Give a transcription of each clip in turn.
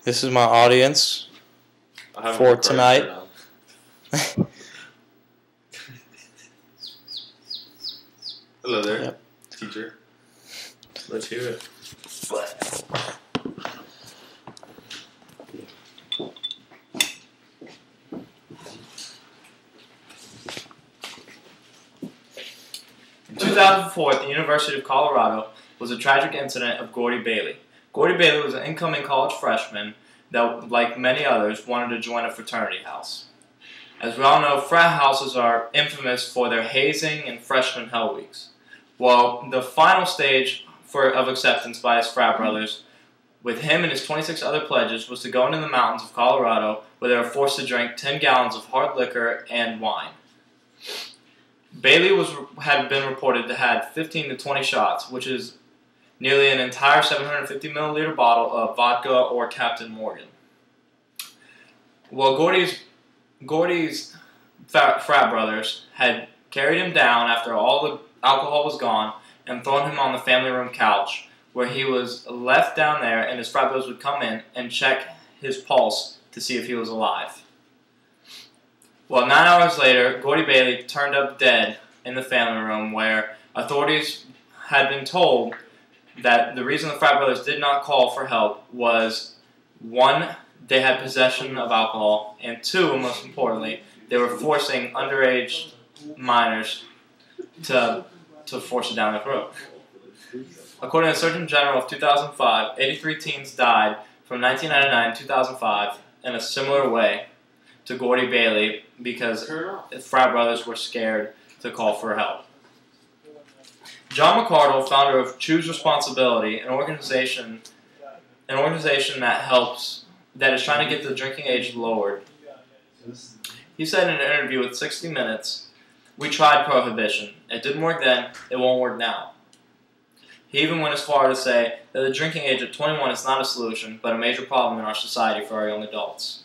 This is my audience for tonight. Hello there, Yep. teacher. Let's hear it. In 2004, at the University of Colorado, was a tragic incident of Gordy Bailey. Gordy Bailey was an incoming college freshman that, like many others, wanted to join a fraternity house. As we all know, frat houses are infamous for their hazing and freshman hell weeks. Well, the final stage of acceptance by his frat brothers, with him and his 26 other pledges, was to go into the mountains of Colorado, where they were forced to drink 10 gallons of hard liquor and wine. Bailey had been reported to have 15 to 20 shots, which is nearly an entire 750 milliliter bottle of vodka or Captain Morgan. Well, Gordy's frat brothers had carried him down after all the alcohol was gone and thrown him on the family room couch, where he was left down there, and his frat brothers would come in and check his pulse to see if he was alive. Well, 9 hours later, Gordy Bailey turned up dead in the family room, where authorities had been told that the reason the frat brothers did not call for help was, 1, they had possession of alcohol, and 2, most importantly, they were forcing underage minors to force it down their throat. According to the Surgeon General of 2005, 83 teens died from 1999 to 2005 in a similar way to Gordy Bailey because frat brothers were scared to call for help. John McArdle, founder of Choose Responsibility, an organization that is trying to get the drinking age lowered. He said in an interview with 60 Minutes, "We tried prohibition. It didn't work then, it won't work now." He even went as far to say that the drinking age at 21 is not a solution, but a major problem in our society for our young adults.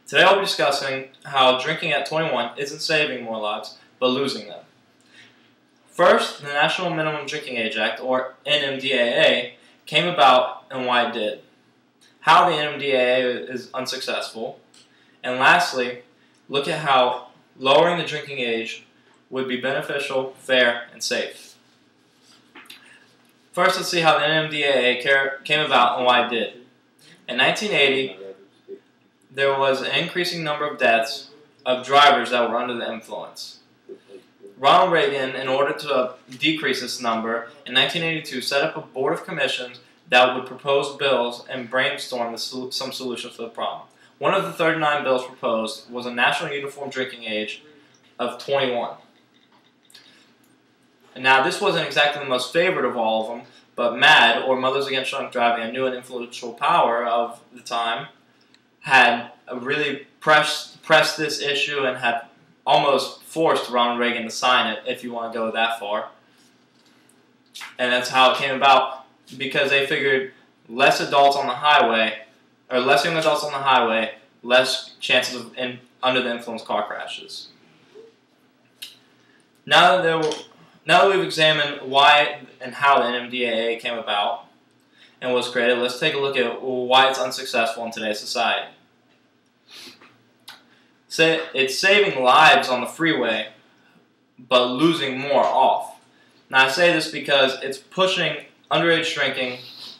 Today I'll be discussing how drinking at 21 isn't saving more lives, but losing them. First, the National Minimum Drinking Age Act, or NMDAA, came about and why it did. How the NMDAA is unsuccessful. And lastly, look at how lowering the drinking age would be beneficial, fair, and safe. First, let's see how the NMDAA came about and why it did. In 1980, there was an increasing number of deaths of drivers that were under the influence. Ronald Reagan, in order to decrease this number, in 1982 set up a board of commissions that would propose bills and brainstorm some solutions for the problem. One of the 39 bills proposed was a national uniform drinking age of 21. Now, this wasn't exactly the most favored of all of them, but MAD, or Mothers Against Drunk Driving, a new and influential power of the time, had really pressed this issue and had almost forced Ronald Reagan to sign it, if you want to go that far. And that's how it came about, because they figured less young adults on the highway, less chances of under the influence car crashes. Now that we've examined why and how the NMDAA came about and was created, let's take a look at why it's unsuccessful in today's society. It's saving lives on the freeway, but losing more off. Now, I say this because it's pushing underage drinking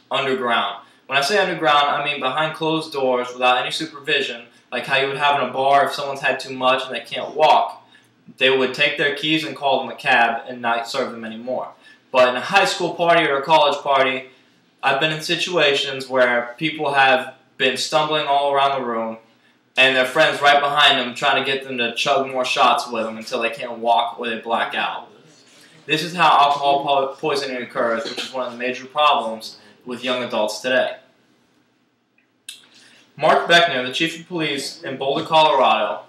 underground. When I say underground, I mean behind closed doors without any supervision, like how you would have in a bar if someone's had too much and they can't walk. They would take their keys and call them a cab and not serve them anymore. But in a high school party or a college party, I've been in situations where people have been stumbling all around the room and their friends right behind them trying to get them to chug more shots with them until they can't walk or they black out. This is how alcohol poisoning occurs, which is one of the major problems with young adults today. Mark Beckner, the chief of police in Boulder, Colorado,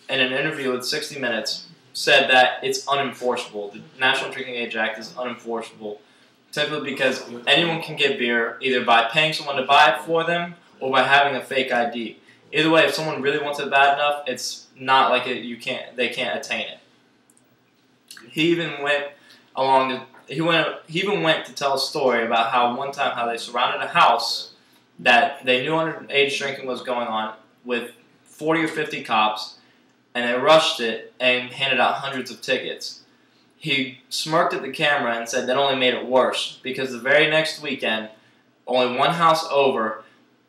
in an interview with 60 Minutes, said that it's unenforceable. The National Drinking Age Act is unenforceable simply because anyone can get beer either by paying someone to buy it for them or by having a fake ID. Either way, if someone really wants it bad enough, it's not like they can't attain it. He even went along he even went to tell a story about how one time how they surrounded a house that they knew underage drinking was going on with 40 or 50 cops, and they rushed it and handed out hundreds of tickets. He smirked at the camera and said that only made it worse because the very next weekend, only one house over,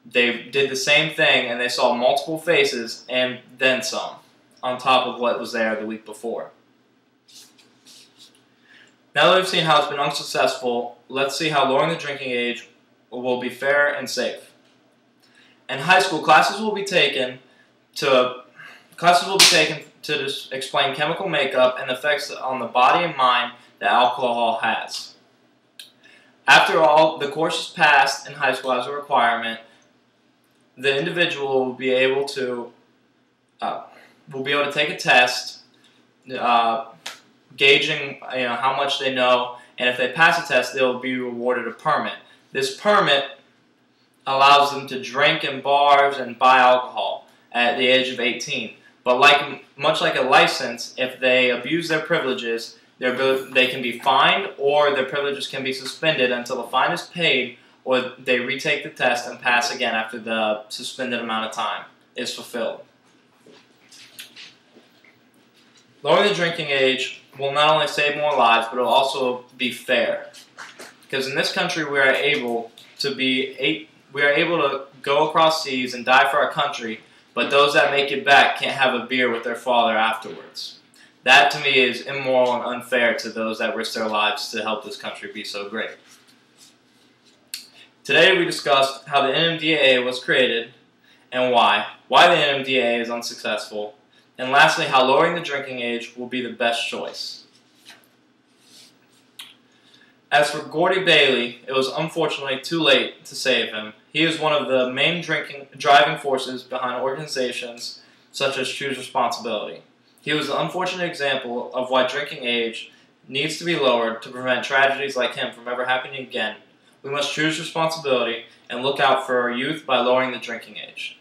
they did the same thing and they saw multiple faces and then some on top of what was there the week before. Now that we've seen how it's been unsuccessful, let's see how lowering the drinking age will be fair and safe. In high school, classes will be taken to explain chemical makeup and the effects on the body and mind that alcohol has. After all, the course is passed in high school as a requirement. The individual will be able to take a test, gauging how much they know, and if they pass a test, they'll be rewarded a permit. This permit allows them to drink in bars and buy alcohol at the age of 18. But much like a license, if they abuse their privileges, they can be fined or their privileges can be suspended until the fine is paid or they retake the test and pass again after the suspended amount of time is fulfilled. Lowering the drinking age will not only save more lives, but it will also be fair. Because in this country we are able to go across seas and die for our country, but those that make it back can't have a beer with their father afterwards. That to me is immoral and unfair to those that risk their lives to help this country be so great. Today we discussed how the NMDAA was created and why the NMDAA is unsuccessful, and lastly how lowering the drinking age will be the best choice. As for Gordy Bailey, it was unfortunately too late to save him. He is one of the main driving forces behind organizations such as Choose Responsibility. He was an unfortunate example of why drinking age needs to be lowered to prevent tragedies like him from ever happening again. We must choose responsibility and look out for our youth by lowering the drinking age.